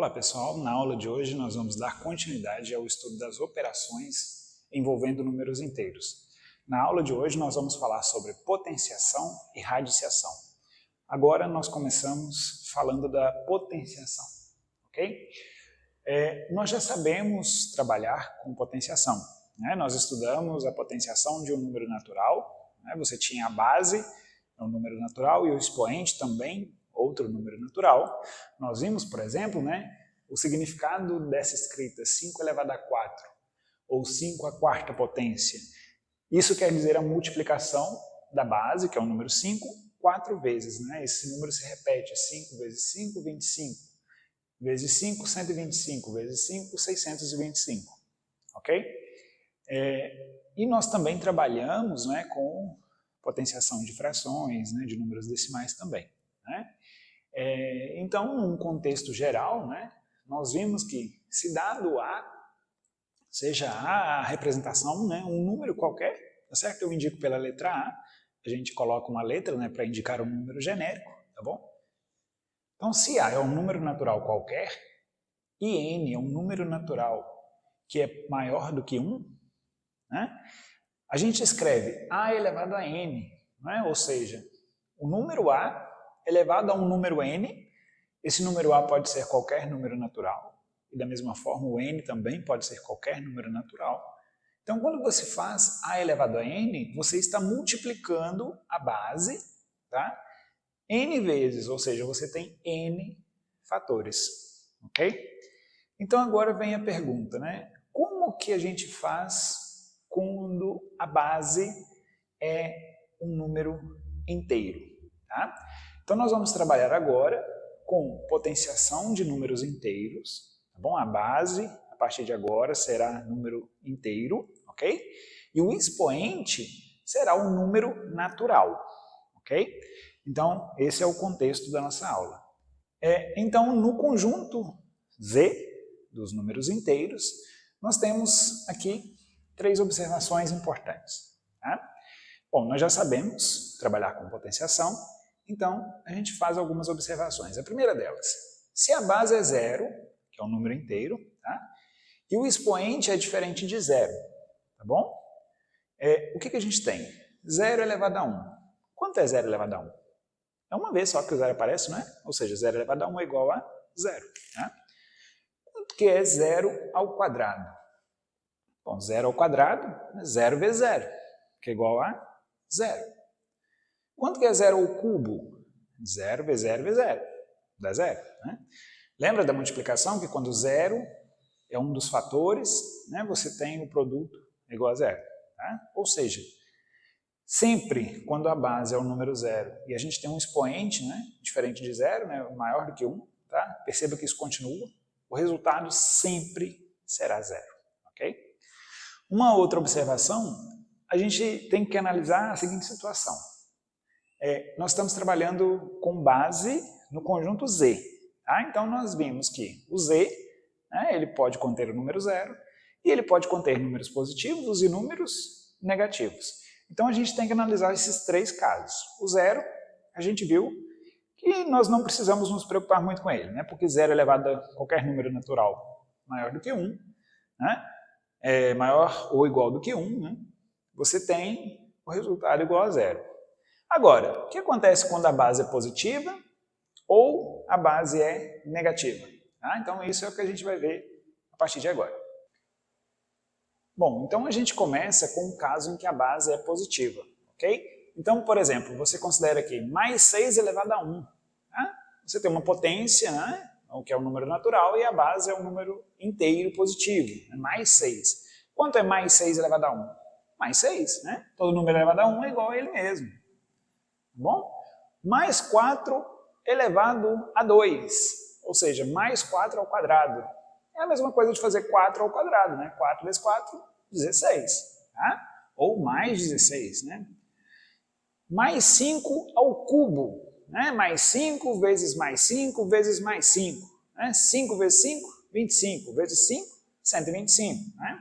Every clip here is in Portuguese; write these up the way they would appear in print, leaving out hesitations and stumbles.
Olá pessoal, na aula de hoje nós vamos dar continuidade ao estudo das operações envolvendo números inteiros. Na aula de hoje nós vamos falar sobre potenciação e radiciação. Agora nós começamos falando da potenciação, ok? Nós já sabemos trabalhar com potenciação, né? Nós estudamos a potenciação de um número natural, né? Você tinha a base, um número natural, e o expoente também, outro número natural. Nós vimos, por exemplo, né, o significado dessa escrita 5 elevado a 4, ou 5 à quarta potência. Isso quer dizer a multiplicação da base, que é o número 5, 4 vezes. Né? Esse número se repete, 5 vezes 5, 25. Vezes 5, 125. Vezes 5, 625. Ok? E nós também trabalhamos, né, com potenciação de frações, né, de números decimais também. Né? Então, num contexto geral, né, nós vimos que se dado A, seja A a representação, né, um número qualquer, tá certo? Eu indico pela letra A gente coloca uma letra, né, para indicar um número genérico, tá bom? Então, se A é um número natural qualquer e N é um número natural que é maior do que 1, né, a gente escreve A elevado a N, né, ou seja, o número A elevado a um número n, esse número a pode ser qualquer número natural, e da mesma forma o n também pode ser qualquer número natural. Então, quando você faz a elevado a n, você está multiplicando a base, tá? N vezes, ou seja, você tem n fatores, ok? Então agora vem a pergunta, né? Como que a gente faz quando a base é um número inteiro, tá? Então nós vamos trabalhar agora com potenciação de números inteiros, tá bom? A base, a partir de agora, será número inteiro, ok? E o expoente será um número natural, ok? Então, esse é o contexto da nossa aula. Então, no conjunto Z dos números inteiros, nós temos aqui 3 observações importantes. Tá? Bom, nós já sabemos trabalhar com potenciação, então a gente faz algumas observações. A primeira delas, se a base é 0, que é um número inteiro, tá? E o expoente é diferente de 0, tá bom? O que a gente tem? 0 elevado a 1. Quanto é 0 elevado a 1? É uma vez só que o 0 aparece, não é? Ou seja, 0 elevado a 1 é igual a 0. Tá? Quanto que é 0 ao quadrado? Bom, 0 ao quadrado é 0 vezes 0, que é igual a 0. Quanto que é 0 ao cubo? 0 vezes 0 vezes 0, dá 0. Né? Lembra da multiplicação, que quando 0 é um dos fatores, né, você tem o produto igual a 0. Tá? Ou seja, sempre quando a base é o número 0 e a gente tem um expoente, né, diferente de 0, né, maior do que 1, tá? Perceba que isso continua, o resultado sempre será 0. Okay? Uma outra observação, a gente tem que analisar a seguinte situação. Nós estamos trabalhando com base no conjunto Z. Tá? Então nós vimos que o Z, né, ele pode conter o número 0 e ele pode conter números positivos e números negativos. Então a gente tem que analisar esses 3 casos. O 0, a gente viu que nós não precisamos nos preocupar muito com ele, né, porque 0 elevado a qualquer número natural maior do que 1, né, maior ou igual do que 1, né, você tem o resultado igual a 0. Agora, o que acontece quando a base é positiva ou a base é negativa? Tá? Então isso é o que a gente vai ver a partir de agora. Bom, então a gente começa com um caso em que a base é positiva, ok? Então, por exemplo, você considera aqui mais 6 elevado a 1. Tá? Você tem uma potência, né, que é um número natural, e a base é um número inteiro positivo, né, mais 6. Quanto é mais 6 elevado a 1? Mais 6, né? Todo número elevado a 1 é igual a ele mesmo. Bom? Mais 4 elevado a 2, ou seja, mais 4 ao quadrado. É a mesma coisa de fazer 4 ao quadrado, né? 4 vezes 4, 16. Tá? Ou mais 16, né? Mais 5 ao cubo. Né? Mais 5 vezes mais 5 vezes mais 5. Né? 5 vezes 5, 25. Vezes 5, 125. Né?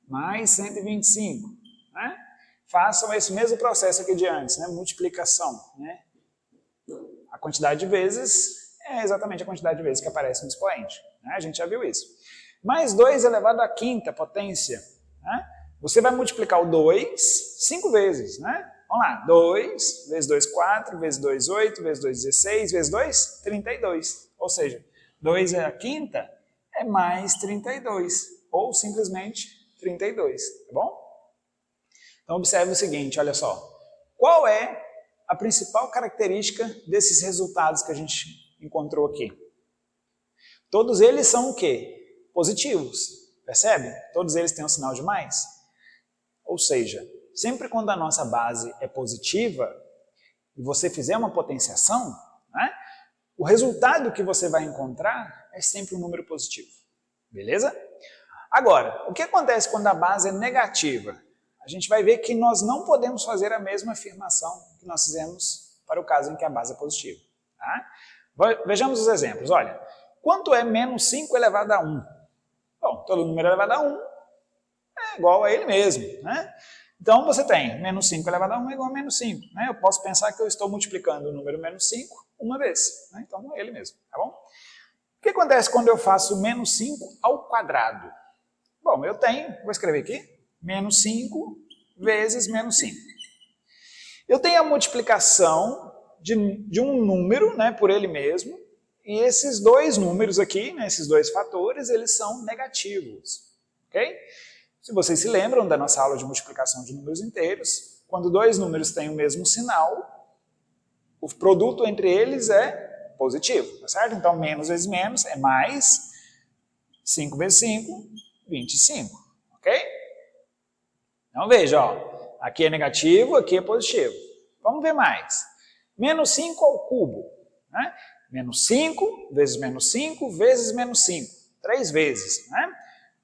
Mais 125. Né? Façam esse mesmo processo aqui de antes, né? Multiplicação. Né? A quantidade de vezes é exatamente a quantidade de vezes que aparece no expoente. né? A gente já viu isso. Mais 2 elevado à quinta potência. Né? Você vai multiplicar o 2 5 vezes. Né? Vamos lá, 2 vezes 2, 4, vezes 2, 8, vezes 2, 16, vezes 2, 32. Ou seja, 2 à quinta é mais 32, ou simplesmente 32, tá bom? Então observe o seguinte, olha só. Qual é a principal característica desses resultados que a gente encontrou aqui? Todos eles são o quê? Positivos, percebe? Todos eles têm um sinal de mais. Ou seja, sempre quando a nossa base é positiva e você fizer uma potenciação, né, o resultado que você vai encontrar é sempre um número positivo. Beleza? Agora, o que acontece quando a base é negativa? A gente vai ver que nós não podemos fazer a mesma afirmação que nós fizemos para o caso em que a base é positiva. Tá? Vejamos os exemplos. Olha, quanto é menos 5 elevado a 1? Bom, todo número elevado a 1 é igual a ele mesmo. Né? Então você tem menos 5 elevado a 1 é igual a menos 5. Né? Eu posso pensar que eu estou multiplicando o número menos 5 uma vez. Né? Então é ele mesmo. Tá bom? O que acontece quando eu faço menos 5 ao quadrado? Bom, eu tenho, vou escrever aqui, menos 5 vezes menos 5. Eu tenho a multiplicação de um número, né, por ele mesmo, e esses dois números aqui, né, esses dois fatores, eles são negativos. Ok? Se vocês se lembram da nossa aula de multiplicação de números inteiros, quando dois números têm o mesmo sinal, o produto entre eles é positivo, tá certo? Então, menos vezes menos é mais, 5 vezes 5, 25, ok? Então, veja, ó, aqui é negativo, aqui é positivo. Vamos ver mais. Menos 5 ao cubo, né? Menos 5 vezes menos 5 vezes menos 5, 3 vezes, né?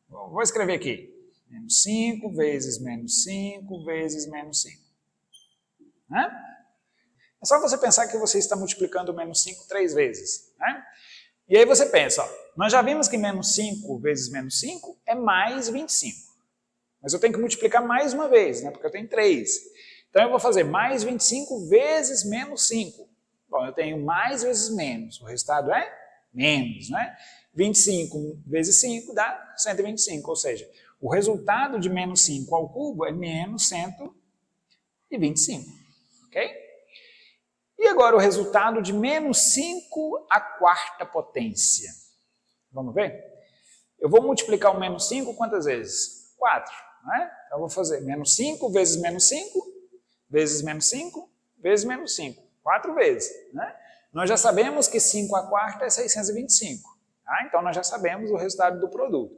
Vou escrever aqui. Menos 5 vezes menos 5 vezes menos 5. Né? É só você pensar que você está multiplicando menos 5 3 vezes. Né? E aí você pensa, ó, nós já vimos que menos 5 vezes menos 5 é mais 25. Mas eu tenho que multiplicar mais uma vez, né? Porque eu tenho 3. Então eu vou fazer mais 25 vezes menos 5. Bom, eu tenho mais vezes menos. O resultado é menos, né? 25 vezes 5 dá 125, ou seja, o resultado de menos 5 ao cubo é menos 125, ok? E agora o resultado de menos 5 à quarta potência. Vamos ver? Eu vou multiplicar o menos 5 quantas vezes? 4, né? Então eu vou fazer menos 5 vezes menos 5, vezes menos 5, vezes menos 5. 4 vezes, né? Nós já sabemos que 5 à quarta é 625. Tá? Então nós já sabemos o resultado do produto.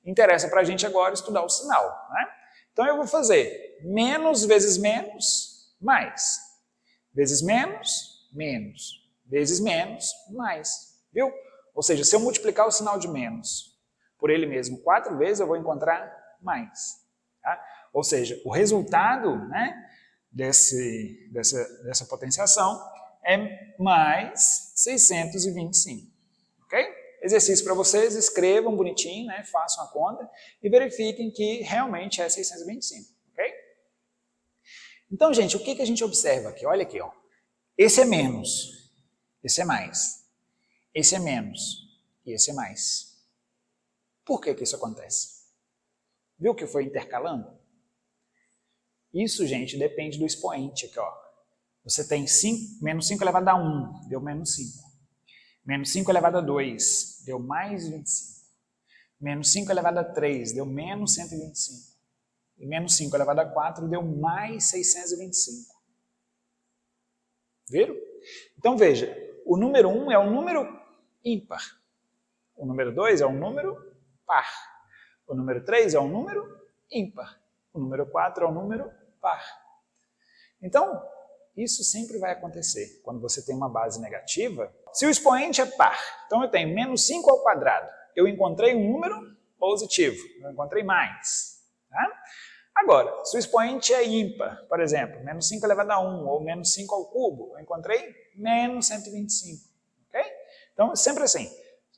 Interessa para a gente agora estudar o sinal. Né? Então eu vou fazer menos vezes menos, mais. Vezes menos, menos. Vezes menos, mais. Viu? Ou seja, se eu multiplicar o sinal de menos por ele mesmo 4 vezes, eu vou encontrar mais. Tá? Ou seja, o resultado, né, dessa potenciação é mais 625. Ok? Exercício para vocês, escrevam bonitinho, né, façam a conta e verifiquem que realmente é 625, ok? Então, gente, o que a gente observa aqui? Olha aqui, ó. Esse é menos, esse é mais, esse é menos e esse é mais. Por que isso acontece? Viu que foi intercalando? Isso, gente, depende do expoente aqui, ó. Você tem menos 5 elevado a 1, deu menos 5. Menos 5 elevado a 2, deu mais 25. Menos 5 elevado a 3, deu menos 125. E menos 5 elevado a 4, deu mais 625. Viram? Então veja, o número 1 é um número ímpar. O número 2 é um número par. O número 3 é um número ímpar. O número 4 é um número par. Então, isso sempre vai acontecer quando você tem uma base negativa. Se o expoente é par, então eu tenho menos 5 ao quadrado, eu encontrei um número positivo, eu encontrei mais. Tá? Agora, se o expoente é ímpar, por exemplo, menos 5 elevado a 1 ou menos 5 ao cubo, eu encontrei menos 125. Okay? Então, é sempre assim,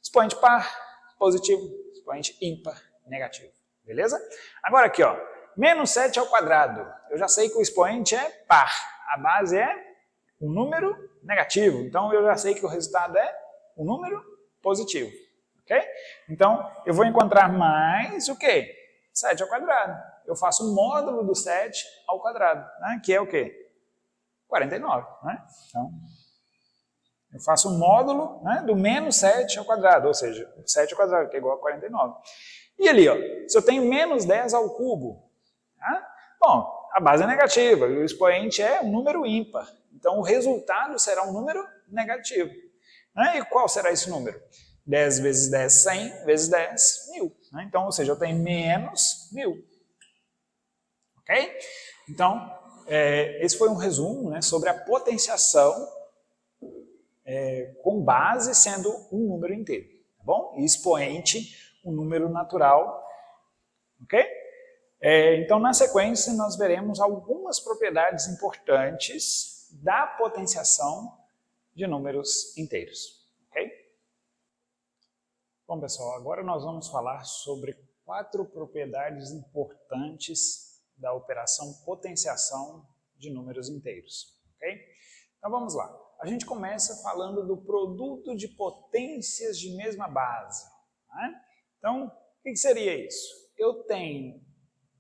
expoente par, positivo, expoente ímpar, negativo. Beleza? Agora aqui, ó, menos 7 ao quadrado, eu já sei que o expoente é par, a base é um número negativo, então eu já sei que o resultado é um número positivo, ok? Então, eu vou encontrar mais o quê? 7 ao quadrado. Eu faço o módulo do 7 ao quadrado, né? Que é o quê? 49, né? Então, eu faço o módulo, né, do menos 7 ao quadrado, ou seja, 7 ao quadrado, que é igual a 49. E ali, ó, se eu tenho menos 10 ao cubo, tá? Bom, a base é negativa e o expoente é um número ímpar. Então, o resultado será um número negativo. Né? E qual será esse número? 10 vezes 10, 100, vezes 10, 1000. Né? Então, ou seja, eu tenho menos 1000. Ok? Então, esse foi um resumo, né, sobre a potenciação com base sendo um número inteiro. Tá bom? E expoente, um número natural. Ok? Então, na sequência, nós veremos algumas propriedades importantes da potenciação de números inteiros. Ok? Bom, pessoal, agora nós vamos falar sobre 4 propriedades importantes da operação potenciação de números inteiros. Ok? Então, vamos lá. A gente começa falando do produto de potências de mesma base. Né? Então, o que seria isso? Eu tenho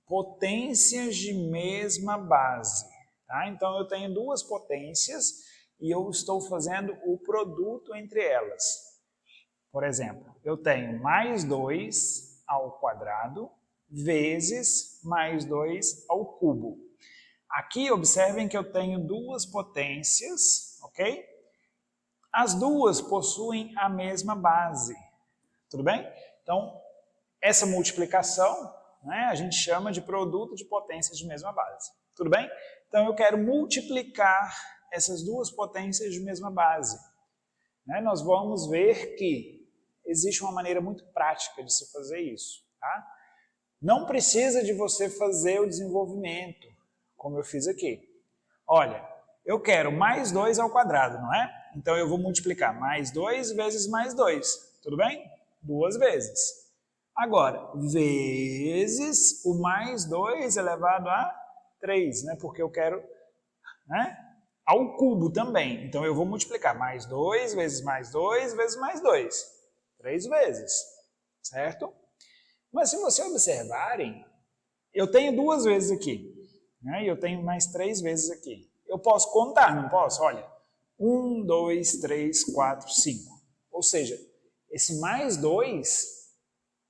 potências de mesma base. Tá? Então, eu tenho duas potências e eu estou fazendo o produto entre elas. Por exemplo, eu tenho mais 2 ao quadrado vezes mais 2 ao cubo. Aqui, observem que eu tenho duas potências, ok? As duas possuem a mesma base, tudo bem? Então, essa multiplicação, né, a gente chama de produto de potências de mesma base, tudo bem? Então, eu quero multiplicar essas duas potências de mesma base. Né? Nós vamos ver que existe uma maneira muito prática de se fazer isso, tá? Não precisa de você fazer o desenvolvimento, como eu fiz aqui. Olha, eu quero mais 2 ao quadrado, não é? Então eu vou multiplicar mais 2 vezes mais 2, tudo bem? 2 vezes. Agora, vezes o mais 2 elevado a 3, né? Porque eu quero, né, ao cubo também. Então eu vou multiplicar mais 2 vezes mais 2 vezes mais 2. 3 vezes, certo? Mas se vocês observarem, eu tenho 2 vezes aqui, né? E eu tenho mais 3 vezes aqui. Eu posso contar, não posso? Olha, 1, 2, 3, 4, 5. Ou seja, esse mais 2,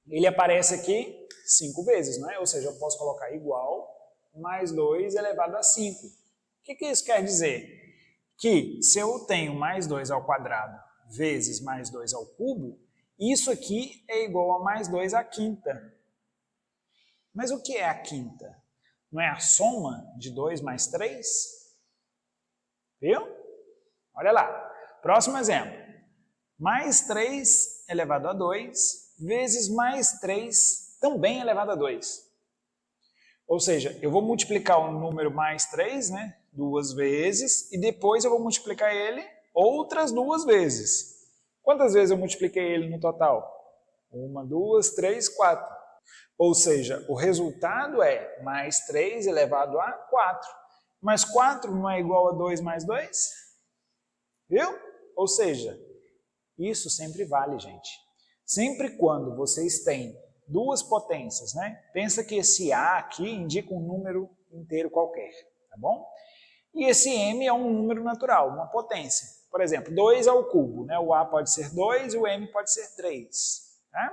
ele aparece aqui 5 vezes, não é? Ou seja, eu posso colocar igual mais 2 elevado a 5. O que isso quer dizer? Que se eu tenho mais 2 ao quadrado vezes mais 2 ao cubo, isso aqui é igual a mais 2 à quinta. Mas o que é a quinta? Não é a soma de 2 mais 3? Viu? Olha lá. Próximo exemplo. Mais 3 elevado a 2 vezes mais 3 também elevado a 2. Ou seja, eu vou multiplicar o número mais 3, né, 2 vezes, e depois eu vou multiplicar ele outras 2 vezes. Quantas vezes eu multipliquei ele no total? 1, 2, 3, 4. Ou seja, o resultado é mais 3 elevado a 4. Mas 4 não é igual a 2 mais 2? Viu? Ou seja, isso sempre vale, gente. Sempre quando vocês têm duas potências, né? Pensa que esse A aqui indica um número inteiro qualquer, tá bom? E esse M é um número natural, uma potência. Por exemplo, 2 ao cubo, né? O A pode ser 2 e o M pode ser 3. Tá?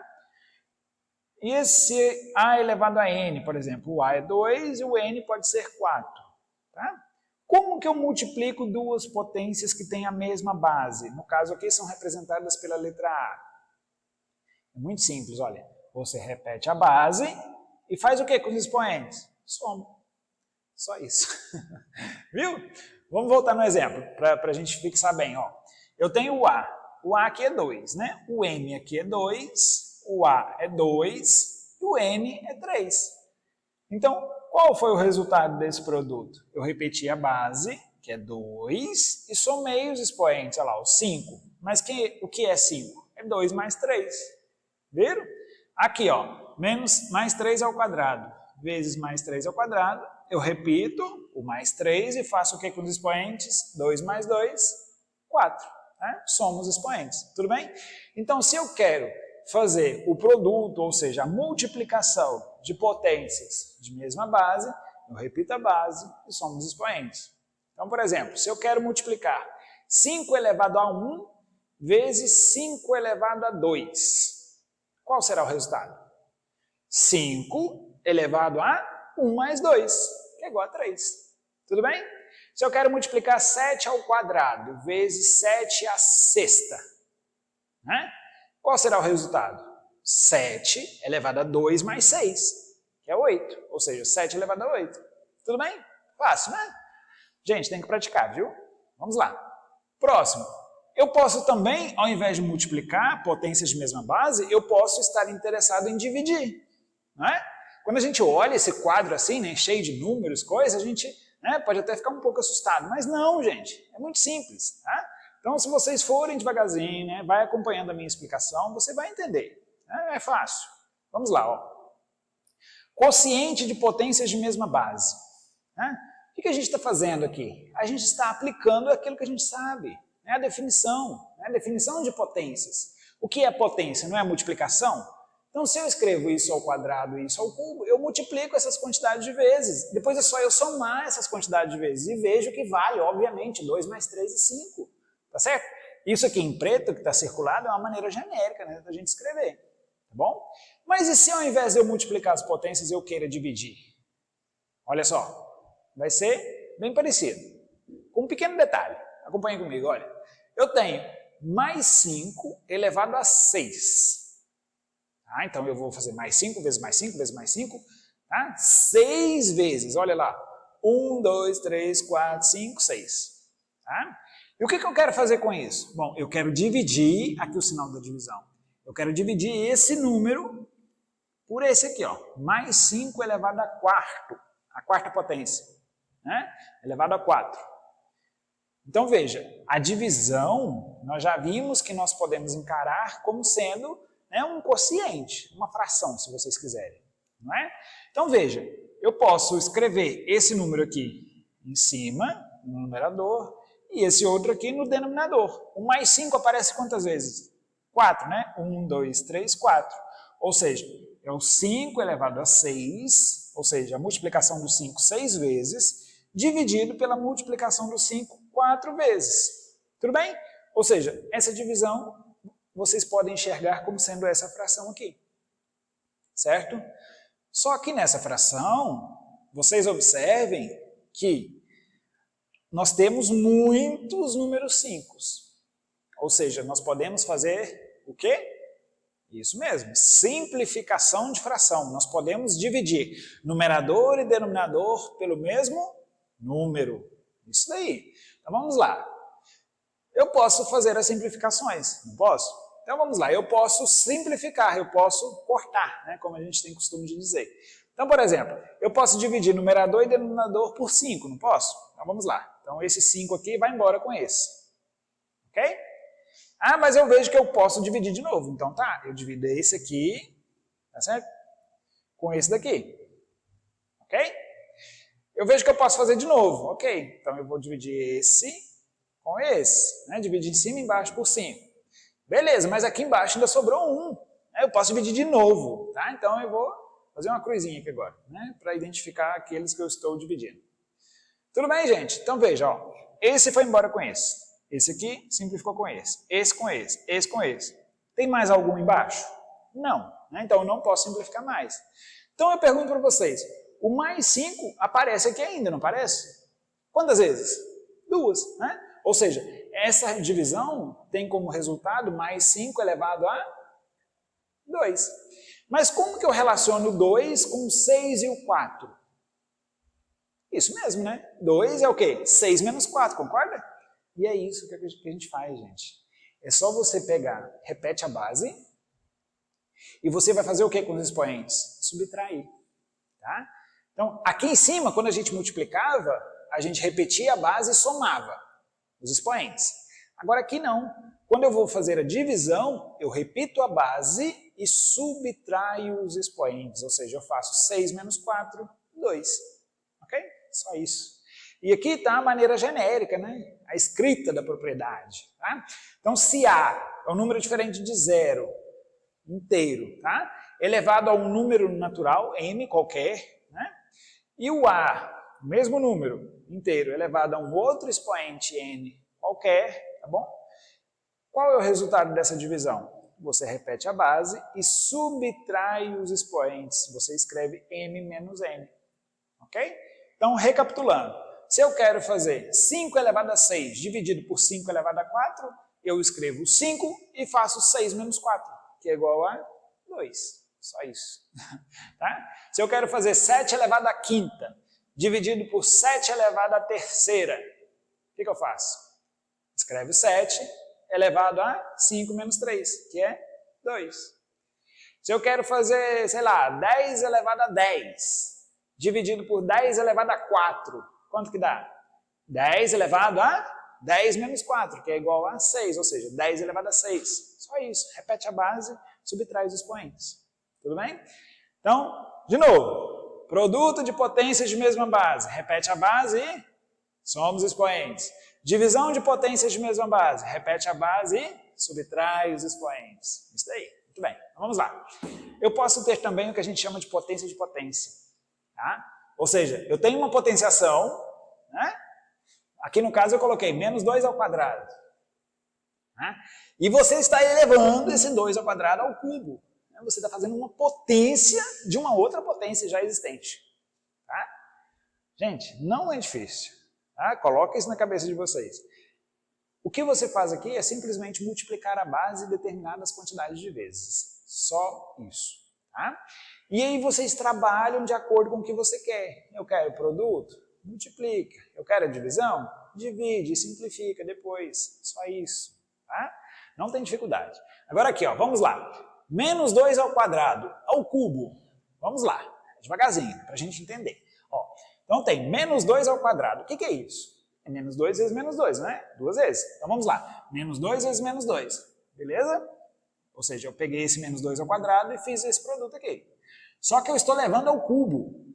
E esse A elevado a N, por exemplo, o A é 2 e o N pode ser 4. Tá? Como que eu multiplico duas potências que têm a mesma base? No caso aqui são representadas pela letra A. É muito simples, olha. Você repete a base e faz o que com os expoentes? Soma. Só isso. Viu? Vamos voltar no exemplo, para a gente fixar bem. Ó. Eu tenho o A. O A aqui é 2, né? O M aqui é 2, o A é 2 e o N é 3. Então, qual foi o resultado desse produto? Eu repeti a base, que é 2, e somei os expoentes, olha lá, o 5. Mas o que é 5? É 2 mais 3. Viram? Aqui, ó, mais 3 ao quadrado vezes mais 3 ao quadrado, eu repito o mais 3 e faço o que com os expoentes? 2 mais 2, 4. Né? Somo os expoentes, tudo bem? Então, se eu quero fazer o produto, ou seja, a multiplicação de potências de mesma base, eu repito a base e somo os expoentes. Então, por exemplo, se eu quero multiplicar 5 elevado a 1 vezes 5 elevado a 2, qual será o resultado? 5 elevado a 1 mais 2, que é igual a 3. Tudo bem? Se eu quero multiplicar 7 ao quadrado vezes 7 à sexta, né? Qual será o resultado? 7 elevado a 2 mais 6, que é 8. Ou seja, 7 elevado a 8. Tudo bem? Fácil, né? Gente, tem que praticar, viu? Vamos lá. Próximo. Eu posso também, ao invés de multiplicar potências de mesma base, eu posso estar interessado em dividir. Não é? Quando a gente olha esse quadro assim, né, cheio de números, coisas, a gente pode até ficar um pouco assustado. Mas não, gente. É muito simples. Tá? Então, se vocês forem devagarzinho, né, vai acompanhando a minha explicação, você vai entender. É fácil. Vamos lá. Ó. Quociente de potências de mesma base. Né? O que a gente está fazendo aqui? A gente está aplicando aquilo que a gente sabe. Né? A definição de potências. O que é potência? Não é multiplicação? Então, se eu escrevo isso ao quadrado e isso ao cubo, eu multiplico essas quantidades de vezes. Depois é só eu somar essas quantidades de vezes e vejo que vale, obviamente, 2 mais 3 é 5. Tá certo? Isso aqui em preto, que está circulado, é uma maneira genérica, né, da gente escrever. Tá bom? Mas e se ao invés de eu multiplicar as potências, eu queira dividir? Olha só. Vai ser bem parecido. Com um pequeno detalhe. Acompanhe comigo, olha. Eu tenho mais 5 elevado a 6. Tá? Então eu vou fazer mais 5 vezes mais 5 vezes mais 5. Tá? 6 vezes, olha lá. 1, 2, 3, 4, 5, 6. Tá? E o que eu quero fazer com isso? Bom, eu quero dividir, aqui o sinal da divisão. Eu quero dividir esse número por esse aqui, ó. Mais 5 elevado a quarta potência. Né? Elevado a 4. Então veja, a divisão, nós já vimos que nós podemos encarar como sendo um quociente, uma fração, se vocês quiserem. Não é? Então veja, eu posso escrever esse número aqui em cima, no numerador, e esse outro aqui no denominador. O mais 5 aparece quantas vezes? 4, né? 1, 2, 3, 4. Ou seja, é o 5 elevado a 6, ou seja, a multiplicação do 5 6 vezes, dividido pela multiplicação do 5 4 vezes. Tudo bem? Ou seja, essa divisão vocês podem enxergar como sendo essa fração aqui. Certo? Só que nessa fração, vocês observem que nós temos muitos números 5. Ou seja, nós podemos fazer o quê? Isso mesmo, simplificação de fração. Nós podemos dividir numerador e denominador pelo mesmo número. Isso daí. Então vamos lá. Eu posso fazer as simplificações, não posso? Então vamos lá, eu posso simplificar, eu posso cortar, né, como a gente tem costume de dizer. Então, por exemplo, eu posso dividir numerador e denominador por 5, não posso? Então vamos lá. Então esse 5 aqui vai embora com esse. Ok? Ah, mas eu vejo que eu posso dividir de novo. Então tá, eu divido esse aqui, tá certo? Com esse daqui. Ok? Eu vejo que eu posso fazer de novo. Ok, então eu vou dividir esse com esse. Né? Dividir em cima e embaixo por 5. Beleza, mas aqui embaixo ainda sobrou 1. Eu posso dividir de novo. Tá? Então eu vou fazer uma cruzinha aqui agora, né? Para identificar aqueles que eu estou dividindo. Tudo bem, gente? Então veja, ó, esse foi embora com esse. Esse aqui simplificou com esse. Esse com esse. Esse com esse. Tem mais algum embaixo? Não. Né? Então eu não posso simplificar mais. Então eu pergunto para vocês, o mais 5 aparece aqui ainda, não aparece? Quantas vezes? 2. Né? Ou seja, essa divisão tem como resultado mais 5 elevado a 2. Mas como que eu relaciono 2 com 6 e o 4? Isso mesmo, né? 2 é o quê? 6 menos 4, concorda? E é isso que a gente faz, gente. É só você pegar, repete a base, e você vai fazer o que com os expoentes? Subtrair. Tá? Então, aqui em cima, quando a gente multiplicava, a gente repetia a base e somava os expoentes. Agora aqui não. Quando eu vou fazer a divisão, eu repito a base e subtraio os expoentes. Ou seja, eu faço 6 menos 4, 2. Ok? Só isso. E aqui está a maneira genérica, né? A escrita da propriedade. Tá? Então, se A é um número diferente de 0 inteiro, tá? Elevado a um número natural, m qualquer, né? E o a, o mesmo número inteiro, elevado a um outro expoente n qualquer, tá bom? Qual é o resultado dessa divisão? Você repete a base e subtrai os expoentes. Você escreve m menos n, ok? Então, recapitulando, se eu quero fazer 5 elevado a 6 dividido por 5 elevado a 4, eu escrevo 5 e faço 6 menos 4, que é igual a 2. Só isso. Tá? Se eu quero fazer 7 elevado a quinta dividido por 7 elevado a terceira, o que eu faço? Escreve 7 elevado a 5 menos 3, que é 2. Se eu quero fazer, sei lá, 10 elevado a 10, dividido por 10 elevado a 4, quanto que dá? 10 elevado a 10 menos 4, que é igual a 6, ou seja, 10 elevado a 6. Só isso. Repete a base, subtrai os expoentes. Tudo bem? Então, de novo, produto de potências de mesma base. Repete a base e soma os expoentes. Divisão de potências de mesma base. Repete a base e subtrai os expoentes. Isso daí. Muito bem. Então vamos lá. Eu posso ter também o que a gente chama de potência de potência. Tá? Ou seja, eu tenho uma potenciação, né? Aqui no caso eu coloquei menos 2 ao quadrado. Né? E você está elevando esse 2 ao quadrado ao cubo. Né? Você está fazendo uma potência de uma outra potência já existente. Tá? Gente, não é difícil. Tá? Coloca isso na cabeça de vocês. O que você faz aqui é simplesmente multiplicar a base determinadas quantidades de vezes. Só isso. Tá? E aí vocês trabalham de acordo com o que você quer. Eu quero produto? Multiplica. Eu quero a divisão? Divide e simplifica depois. Só isso. Tá? Não tem dificuldade. Agora aqui, ó, vamos lá. Menos 2 ao quadrado, ao cubo. Vamos lá, devagarzinho, para a gente entender. Ó, então tem menos 2 ao quadrado. O que é isso? É menos 2 vezes menos 2, né? 2 vezes. Então vamos lá. Menos 2 vezes menos 2. Beleza? Ou seja, eu peguei esse menos 2 ao quadrado e fiz esse produto aqui. Só que eu estou levando ao cubo.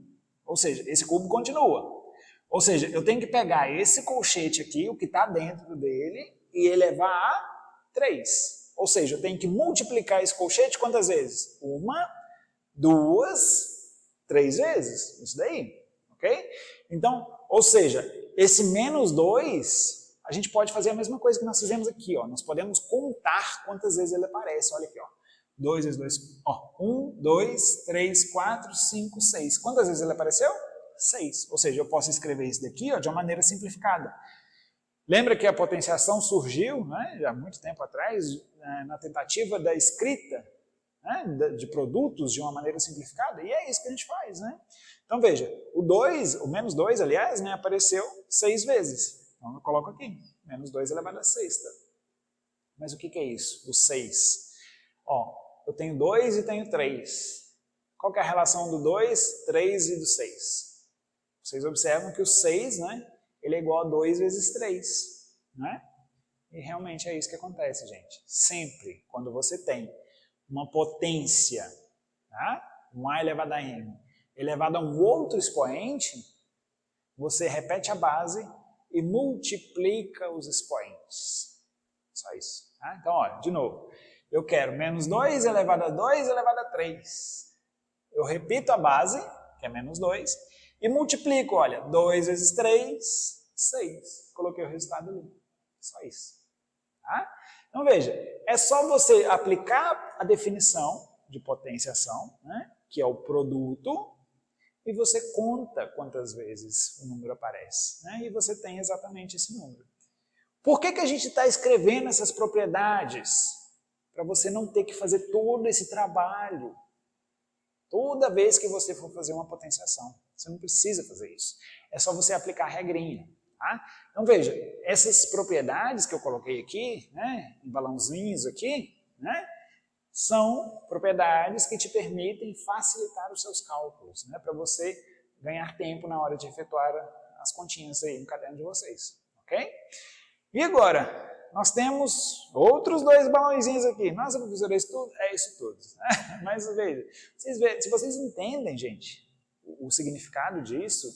Ou seja, esse cubo continua. Ou seja, eu tenho que pegar esse colchete aqui, o que está dentro dele, e elevar a 3. Ou seja, eu tenho que multiplicar esse colchete quantas vezes? 1, 2, 3 vezes. Isso daí. Ok? Então, ou seja, esse menos 2, a gente pode fazer a mesma coisa que nós fizemos aqui. Ó. Nós podemos contar quantas vezes ele aparece. Olha aqui, ó. 2 vezes 2. Ó, 1, 2, 3, 4, 5, 6. Quantas vezes ele apareceu? 6. Ou seja, eu posso escrever isso daqui, ó, de uma maneira simplificada. Lembra que a potenciação surgiu, né, já há muito tempo atrás, na tentativa da escrita, né, de produtos de uma maneira simplificada? E é isso que a gente faz. Né? Então veja, o menos 2, aliás, né, apareceu 6 vezes. Então eu coloco aqui, menos 2 elevado a sexta. Mas o que é isso, o 6? Ó, eu tenho 2 e tenho 3. Qual que é a relação do 2, 3 e do 6? Vocês observam que o 6, né, ele é igual a 2 vezes 3. Né? E realmente é isso que acontece, gente. Sempre, quando você tem uma potência, tá? Um A elevado a M, elevado a um outro expoente, você repete a base e multiplica os expoentes. Só isso. Tá? Então, olha, de novo. Eu quero menos 2 elevado a 2 elevado a 3. Eu repito a base, que é menos 2, e multiplico, olha, 2 vezes 3, 6. Coloquei o resultado ali. Só isso. Tá? Então veja, é só você aplicar a definição de potenciação, né, que é o produto, e você conta quantas vezes o número aparece. Né, e você tem exatamente esse número. Por que a gente está escrevendo essas propriedades? Para você não ter que fazer todo esse trabalho. Toda vez que você for fazer uma potenciação. Você não precisa fazer isso. É só você aplicar a regrinha. Tá? Então veja, essas propriedades que eu coloquei aqui, né, em balãozinhos aqui, né, são propriedades que te permitem facilitar os seus cálculos, né, para você ganhar tempo na hora de efetuar as continhas aí no caderno de vocês. Ok? E agora, nós temos outros 2 balãozinhos aqui. Nossa, professor, é isso tudo? É isso tudo. Né? Mas veja, se vocês entendem, gente, o significado disso,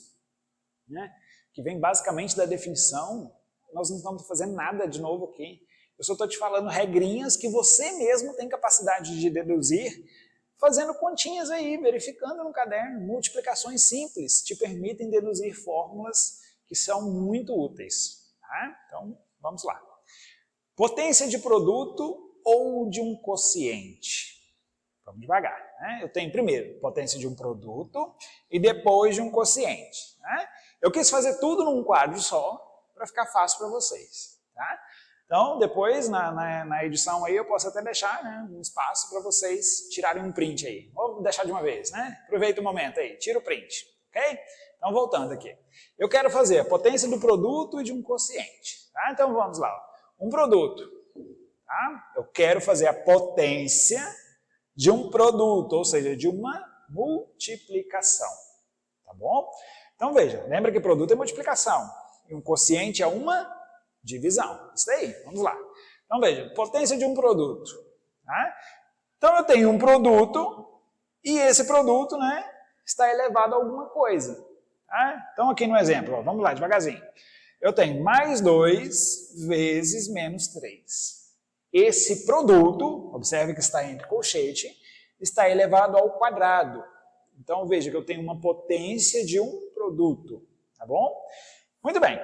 né, que vem basicamente da definição, nós não estamos fazendo nada de novo aqui. Eu só estou te falando regrinhas que você mesmo tem capacidade de deduzir, fazendo continhas aí, verificando no caderno. Multiplicações simples te permitem deduzir fórmulas que são muito úteis. Tá? Então, vamos lá. Potência de produto ou de um quociente? Vamos devagar. Né? Eu tenho primeiro potência de um produto e depois de um quociente. Né? Eu quis fazer tudo num quadro só para ficar fácil para vocês. Tá? Então, depois, na edição aí, eu posso até deixar, né, um espaço para vocês tirarem um print aí. Vou deixar de uma vez, né? Aproveita o momento aí, tira o print. Ok? Então, voltando aqui. Eu quero fazer a potência do produto e de um quociente. Tá? Então, vamos lá. Um produto. Tá? Eu quero fazer a potência de um produto, ou seja, de uma multiplicação. Tá bom? Então, veja, lembra que produto é multiplicação e um quociente é uma divisão. Isso daí, vamos lá. Então, veja, potência de um produto. Tá? Então, eu tenho um produto e esse produto, né, está elevado a alguma coisa. Tá? Então, aqui no exemplo, ó, vamos lá, devagarzinho. Eu tenho mais 2 vezes menos 3. Esse produto, observe que está entre colchete, está elevado ao quadrado. Então, veja que eu tenho uma potência de um produto. Tá bom? Muito bem.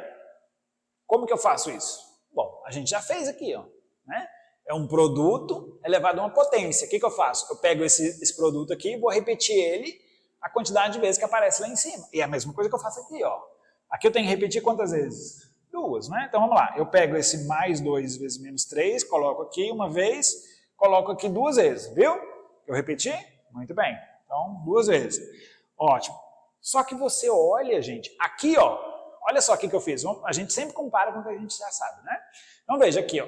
Como que eu faço isso? Bom, a gente já fez aqui, ó, né? É um produto elevado a uma potência. O que eu faço? Eu pego esse produto aqui e vou repetir ele a quantidade de vezes que aparece lá em cima. E é a mesma coisa que eu faço aqui, ó. Aqui eu tenho que repetir quantas vezes? 2, né? Então vamos lá. Eu pego esse mais 2 vezes menos 3, coloco aqui uma vez, coloco aqui 2 vezes, viu? Eu repeti? Muito bem. Então, 2 vezes. Ótimo. Só que você olha, gente, aqui, ó, olha só o que eu fiz. A gente sempre compara com o que a gente já sabe, né? Então veja aqui, ó.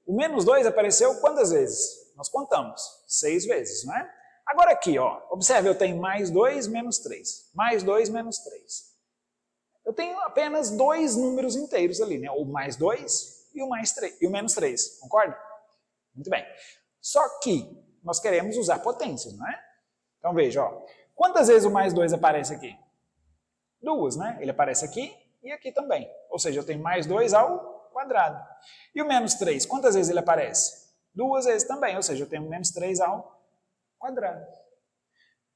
O menos 2 apareceu quantas vezes? Nós contamos. 6 vezes, não é? Agora aqui, ó. Observe, eu tenho mais 2 menos 3. Mais 2 menos 3. Eu tenho apenas 2 números inteiros ali, né? O mais 2 e o, mais 3, e o menos 3. Concorda? Muito bem. Só que nós queremos usar potências, não é? Então veja, ó. Quantas vezes o mais 2 aparece aqui? 2, né? Ele aparece aqui e aqui também. Ou seja, eu tenho mais 2 ao quadrado. E o menos 3, quantas vezes ele aparece? 2 vezes também, ou seja, eu tenho menos 3 ao quadrado.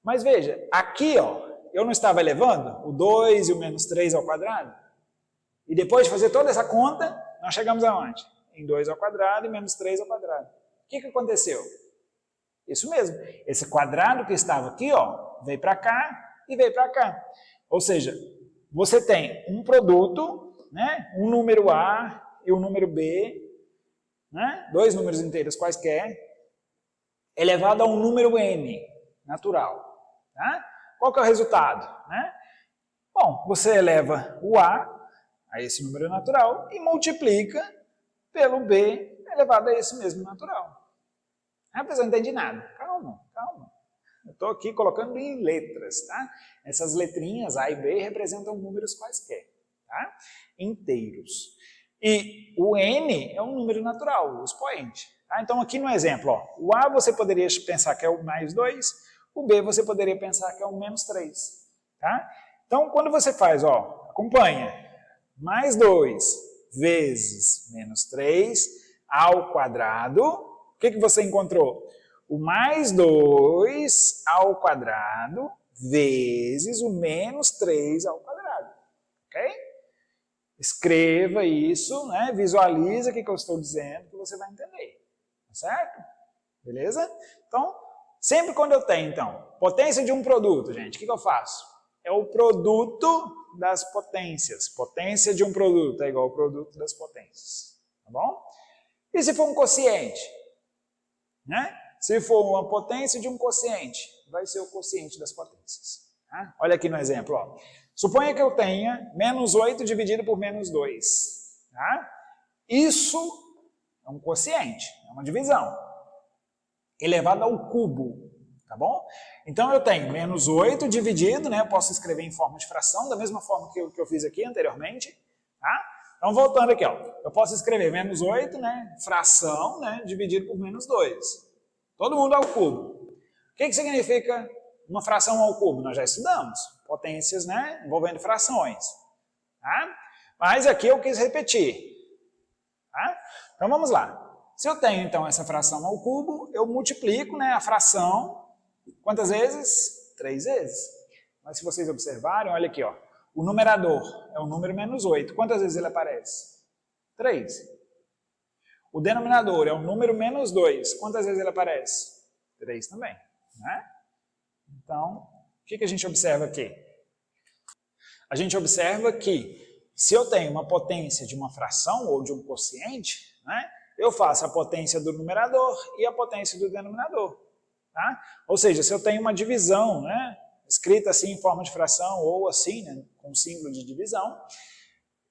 Mas veja, aqui, ó, eu não estava elevando o 2 e o menos 3 ao quadrado? E depois de fazer toda essa conta, nós chegamos aonde? Em 2 ao quadrado e menos 3 ao quadrado. O que aconteceu? Isso mesmo. Esse quadrado que estava aqui, ó, veio para cá e veio para cá. Ou seja, você tem um produto, né, um número A e um número B, né, 2 números inteiros quaisquer, elevado a um número N, natural. Tá? Qual que é o resultado? Né? Bom, você eleva o A esse número natural e multiplica pelo B elevado a esse mesmo natural. A pessoa não entende nada. Calma, calma. Eu estou aqui colocando em letras, tá? Essas letrinhas A e B representam números quaisquer, tá? Inteiros. E o N é um número natural, o expoente. Tá? Então aqui no exemplo, ó, o A você poderia pensar que é o mais 2, o B você poderia pensar que é o menos 3. Tá? Então quando você faz, ó, acompanha, mais 2 vezes menos 3 ao quadrado, o que você encontrou? O mais 2 ao quadrado vezes o menos 3 ao quadrado. Ok? Escreva isso, né? Visualiza o que eu estou dizendo, que você vai entender. Tá certo? Beleza? Então, sempre quando eu tenho, então, potência de um produto, gente, o que eu faço? É o produto das potências. Potência de um produto é igual ao produto das potências. Tá bom? E se for um quociente? Né? Se for uma potência de um quociente, vai ser o quociente das potências. Tá? Olha aqui no exemplo. Ó. Suponha que eu tenha menos 8 dividido por menos 2. Tá? Isso é um quociente, é uma divisão. Elevado ao cubo. Tá bom? Então eu tenho menos 8 dividido, né? Eu posso escrever em forma de fração, da mesma forma que eu fiz aqui anteriormente. Tá? Então voltando aqui, ó, eu posso escrever menos 8, né? Fração, né? Dividido por menos 2. Todo mundo ao cubo. O que significa uma fração ao cubo? Nós já estudamos. Potências, né? Envolvendo frações. Tá? Mas aqui eu quis repetir. Tá? Então vamos lá. Se eu tenho, então, essa fração ao cubo, eu multiplico, né, a fração, quantas vezes? 3 vezes. Mas se vocês observarem, olha aqui, ó, o numerador é o número menos 8. Quantas vezes ele aparece? 3. O denominador é o número menos 2. Quantas vezes ele aparece? 3 também. Né? Então, o que a gente observa aqui? A gente observa que se eu tenho uma potência de uma fração ou de um quociente, né, eu faço a potência do numerador e a potência do denominador. Tá? Ou seja, se eu tenho uma divisão, né, escrita assim em forma de fração ou assim, né, com símbolo de divisão,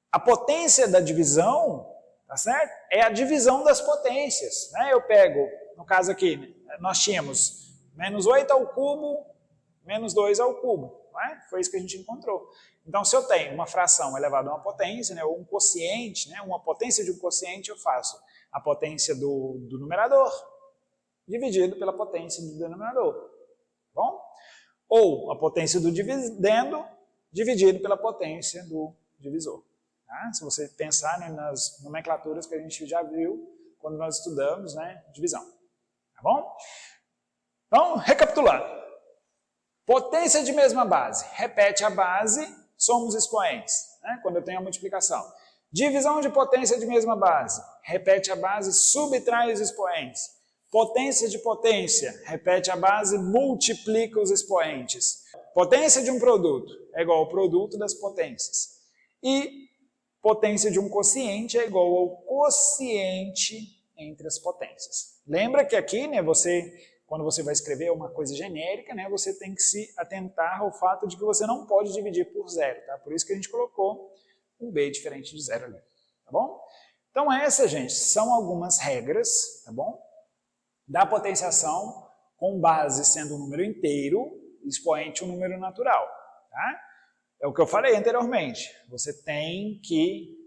a potência da divisão, tá certo? É a divisão das potências. Né? Eu pego, no caso aqui, nós tínhamos menos 8 ao cubo, menos 2 ao cubo. Né? Foi isso que a gente encontrou. Então, se eu tenho uma fração elevada a uma potência, né, ou um quociente, né, uma potência de um quociente, eu faço a potência do numerador dividido pela potência do denominador. Tá bom? Ou a potência do dividendo dividido pela potência do divisor. Tá? Se você pensar, né, nas nomenclaturas que a gente já viu quando nós estudamos, né, divisão. Tá bom? Então, recapitulando. Potência de mesma base. Repete a base, somos expoentes, né, quando eu tenho a multiplicação. Divisão de potência de mesma base. Repete a base, subtrai os expoentes. Potência de potência. Repete a base, multiplica os expoentes. Potência de um produto é igual ao produto das potências. E potência de um quociente é igual ao quociente entre as potências. Lembra que aqui, né, quando você vai escrever uma coisa genérica, né, você tem que se atentar ao fato de que você não pode dividir por zero. Tá? Por isso que a gente colocou um B diferente de zero ali. Tá bom? Então essas, gente, são algumas regras, tá bom? Da potenciação com base sendo um número inteiro, expoente um número natural. Tá? É o que eu falei anteriormente. Você tem que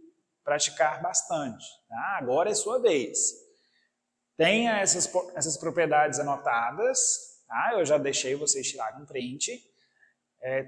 praticar bastante. Tá? Agora é sua vez. Tenha essas propriedades anotadas. Tá? Eu já deixei vocês tirarem um print.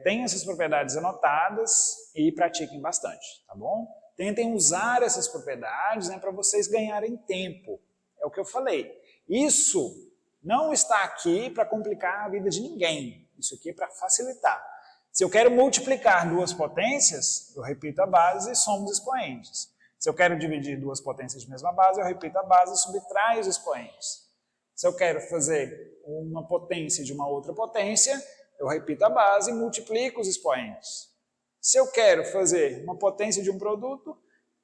Tenham essas propriedades anotadas e pratiquem bastante. Tá bom? Tentem usar essas propriedades, né, para vocês ganharem tempo. É o que eu falei. Isso não está aqui para complicar a vida de ninguém. Isso aqui é para facilitar. Se eu quero multiplicar duas potências, eu repito a base e somo os expoentes. Se eu quero dividir duas potências de mesma base, eu repito a base e subtraio os expoentes. Se eu quero fazer uma potência de uma outra potência, eu repito a base e multiplico os expoentes. Se eu quero fazer uma potência de um produto,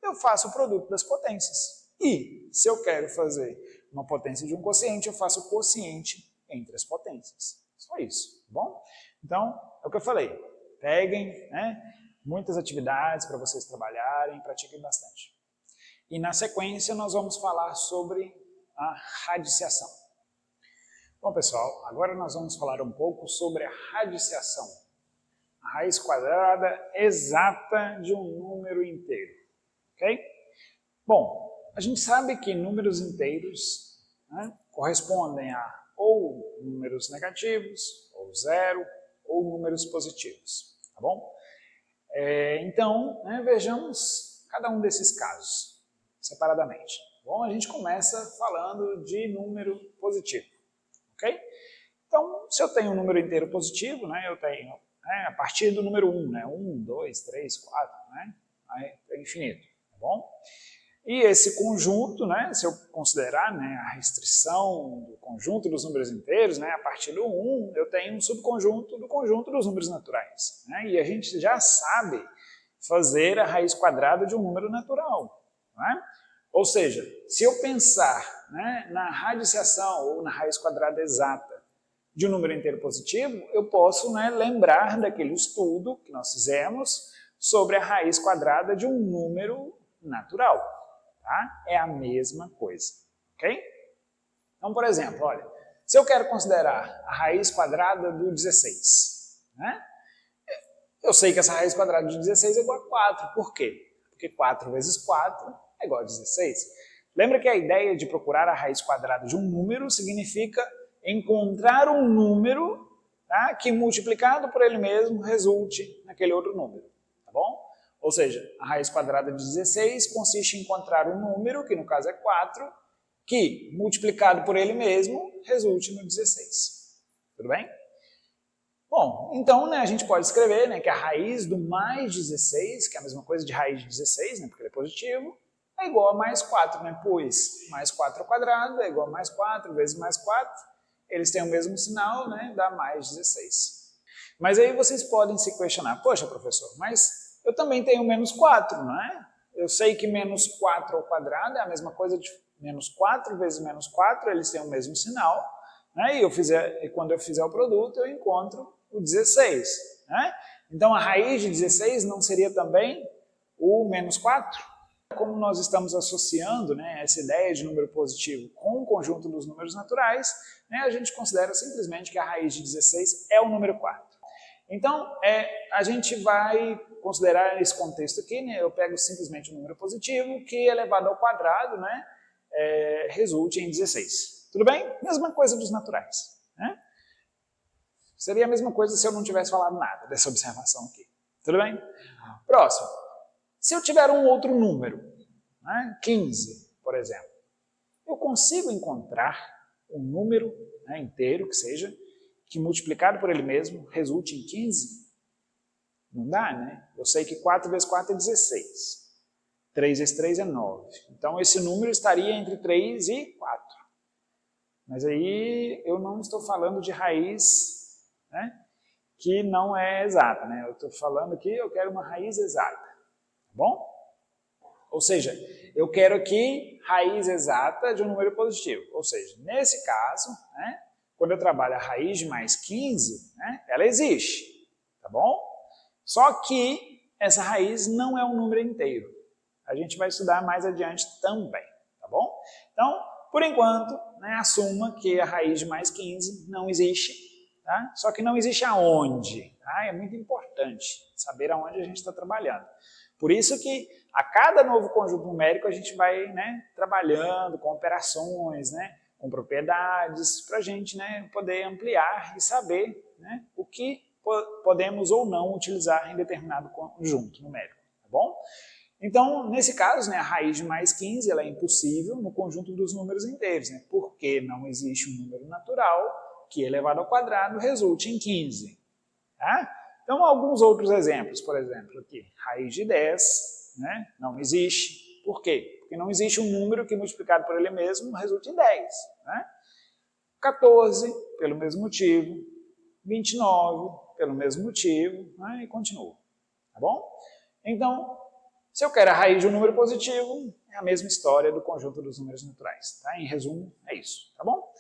eu faço o produto das potências. E se eu quero fazer uma potência de um quociente, eu faço o quociente entre as potências. Só isso, tá bom? Então, é o que eu falei. Peguem, né, muitas atividades para vocês trabalharem, pratiquem bastante. E na sequência nós vamos falar sobre a radiciação. Bom, pessoal, agora nós vamos falar um pouco sobre a radiciação. A raiz quadrada exata de um número inteiro. Ok? Bom, a gente sabe que números inteiros, né, correspondem a ou números negativos, ou zero, ou números positivos. Tá bom? Então, né, vejamos cada um desses casos separadamente. Bom, a gente começa falando de número positivo. Ok? Então, se eu tenho um número inteiro positivo, né, eu tenho, né, a partir do número 1, né, 1, 2, 3, 4, né, aí é infinito, tá bom? E esse conjunto, né, se eu considerar, né, a restrição do conjunto dos números inteiros, né, a partir do 1, eu tenho um subconjunto do conjunto dos números naturais. Né, e a gente já sabe fazer a raiz quadrada de um número natural. Né? Ou seja, se eu pensar, né, na radiciação ou na raiz quadrada exata de um número inteiro positivo, eu posso, né, lembrar daquele estudo que nós fizemos sobre a raiz quadrada de um número natural. Tá? É a mesma coisa. Ok? Então, por exemplo, olha, se eu quero considerar a raiz quadrada do 16, né, eu sei que essa raiz quadrada de 16 é igual a 4. Por quê? Porque 4 vezes 4 é igual a 16. Lembra que a ideia de procurar a raiz quadrada de um número significa encontrar um número, tá, que multiplicado por ele mesmo resulte naquele outro número. Tá bom? Ou seja, a raiz quadrada de 16 consiste em encontrar um número, que no caso é 4, que, multiplicado por ele mesmo, resulte no 16. Tudo bem? Bom, então, né, a gente pode escrever, né, que a raiz do mais 16, que é a mesma coisa de raiz de 16, né, porque ele é positivo, é igual a mais 4, né, pois mais 4 ao quadrado é igual a mais 4 vezes mais 4, eles têm o mesmo sinal, né, dá mais 16. Mas aí vocês podem se questionar, poxa, professor, mas eu também tenho menos 4, não é? Eu sei que menos 4 ao quadrado é a mesma coisa de menos 4 vezes menos 4, eles têm o mesmo sinal, né? E quando eu fizer o produto, eu encontro o 16. Né? Então, a raiz de 16 não seria também o menos 4? Como nós estamos associando, né, essa ideia de número positivo com o conjunto dos números naturais, né, a gente considera simplesmente que a raiz de 16 é o número 4. Então, a gente vai considerar esse contexto aqui, né, eu pego simplesmente o número positivo, que elevado ao quadrado, né, resulte em 16. Tudo bem? Mesma coisa dos naturais. Né? Seria a mesma coisa se eu não tivesse falado nada dessa observação aqui. Tudo bem? Próximo. Se eu tiver um outro número, né, 15, por exemplo, eu consigo encontrar um número, né, inteiro, que seja, que multiplicado por ele mesmo resulte em 15? Não dá, né? Eu sei que 4 vezes 4 é 16. 3 vezes 3 é 9. Então, esse número estaria entre 3 e 4. Mas aí eu não estou falando de raiz, né, que não é exata. Né? Eu estou falando que eu quero uma raiz exata. Tá bom? Ou seja, eu quero aqui raiz exata de um número positivo. Ou seja, nesse caso, né, quando eu trabalho a raiz de mais 15, né, ela existe. Tá bom? Só que essa raiz não é um número inteiro. A gente vai estudar mais adiante também. Tá bom? Então, por enquanto, né, assuma que a raiz de mais 15 não existe, tá? Só que não existe aonde. Tá? É muito importante saber aonde a gente está trabalhando. Por isso que a cada novo conjunto numérico a gente vai, né, trabalhando com operações, né, com propriedades, para a gente, né, poder ampliar e saber, né, o que podemos ou não utilizar em determinado conjunto numérico. Tá bom? Então, nesse caso, né, a raiz de mais 15 ela é impossível no conjunto dos números inteiros, né, porque não existe um número natural que elevado ao quadrado resulte em 15. Tá? Então, alguns outros exemplos, por exemplo, aqui, raiz de 10, né, não existe. Por quê? Porque não existe um número que multiplicado por ele mesmo resulte em 10. Né? 14, pelo mesmo motivo, 29, pelo mesmo motivo, né, e continua. Tá bom? Então, se eu quero a raiz de um número positivo, é a mesma história do conjunto dos números naturais. Tá? Em resumo, é isso. Tá bom?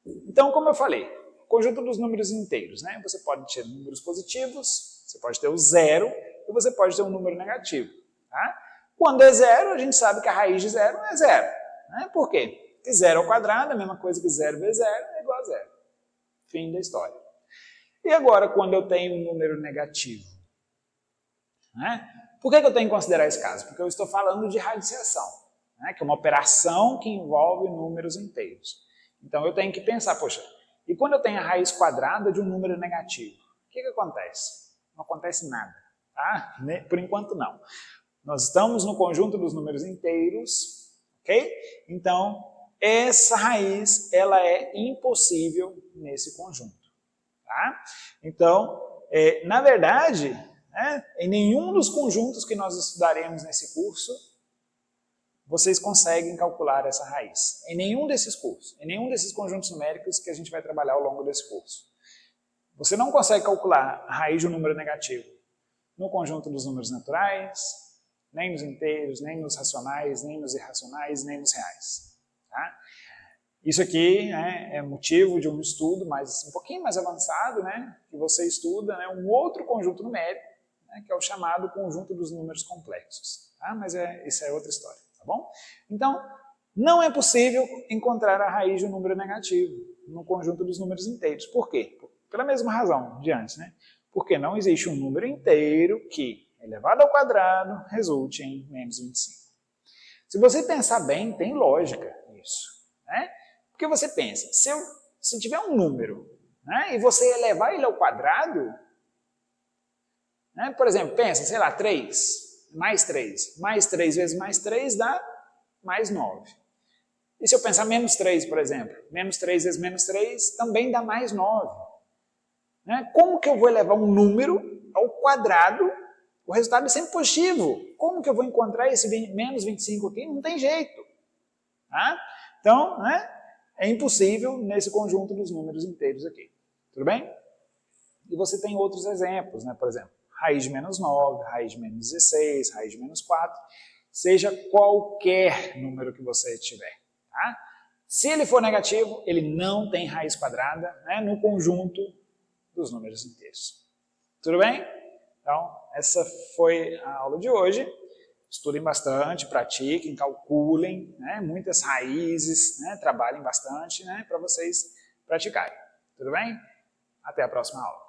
Então, como eu falei, conjunto dos números inteiros. Né? Você pode ter números positivos, você pode ter o zero, e você pode ter um número negativo. Tá? Quando é zero, a gente sabe que a raiz de zero é zero. Né? Por quê? Porque zero ao quadrado, a mesma coisa que zero vezes zero, é igual a zero. Fim da história. E agora, quando eu tenho um número negativo? Né? Por que eu tenho que considerar esse caso? Porque eu estou falando de radiciação, né? Que é uma operação que envolve números inteiros. Então eu tenho que pensar, poxa, e quando eu tenho a raiz quadrada de um número negativo? O que acontece? Não acontece nada. Tá? Por enquanto não. Nós estamos no conjunto dos números inteiros, ok? Então, essa raiz ela é impossível nesse conjunto. Tá? Então, na verdade, né, em nenhum dos conjuntos que nós estudaremos nesse curso, vocês conseguem calcular essa raiz. Em nenhum desses cursos, em nenhum desses conjuntos numéricos que a gente vai trabalhar ao longo desse curso. Você não consegue calcular a raiz de um número negativo no conjunto dos números naturais, nem nos inteiros, nem nos racionais, nem nos irracionais, nem nos reais. Tá? Isso aqui, né, é motivo de um estudo um pouquinho mais avançado, né, que você estuda, né, um outro conjunto numérico, né, que é o chamado conjunto dos números complexos. Tá? Mas isso é outra história, tá bom? Então, não é possível encontrar a raiz de um número negativo no conjunto dos números inteiros. Por quê? Pela mesma razão de antes, né? Porque não existe um número inteiro que, elevado ao quadrado, resulte em menos 25. Se você pensar bem, tem lógica isso, né? Porque você pensa, se tiver um número, né, e você elevar ele ao quadrado, né, por exemplo, pensa, sei lá, 3 vezes mais 3 dá mais 9. E se eu pensar menos 3, por exemplo? Menos 3 vezes menos 3 também dá mais 9. Né? Como que eu vou elevar um número ao quadrado? O resultado é sempre positivo. Como que eu vou encontrar esse menos 25 aqui? Não tem jeito. Tá? Então, né, é impossível nesse conjunto dos números inteiros aqui. Tudo bem? E você tem outros exemplos, né? Por exemplo, raiz de menos 9, raiz de menos 16, raiz de menos 4, seja qualquer número que você tiver. Tá? Se ele for negativo, ele não tem raiz quadrada, né, no conjunto dos números inteiros. Tudo bem? Então, essa foi a aula de hoje. Estudem bastante, pratiquem, calculem, né, muitas raízes, né, trabalhem bastante, né, para vocês praticarem. Tudo bem? Até a próxima aula.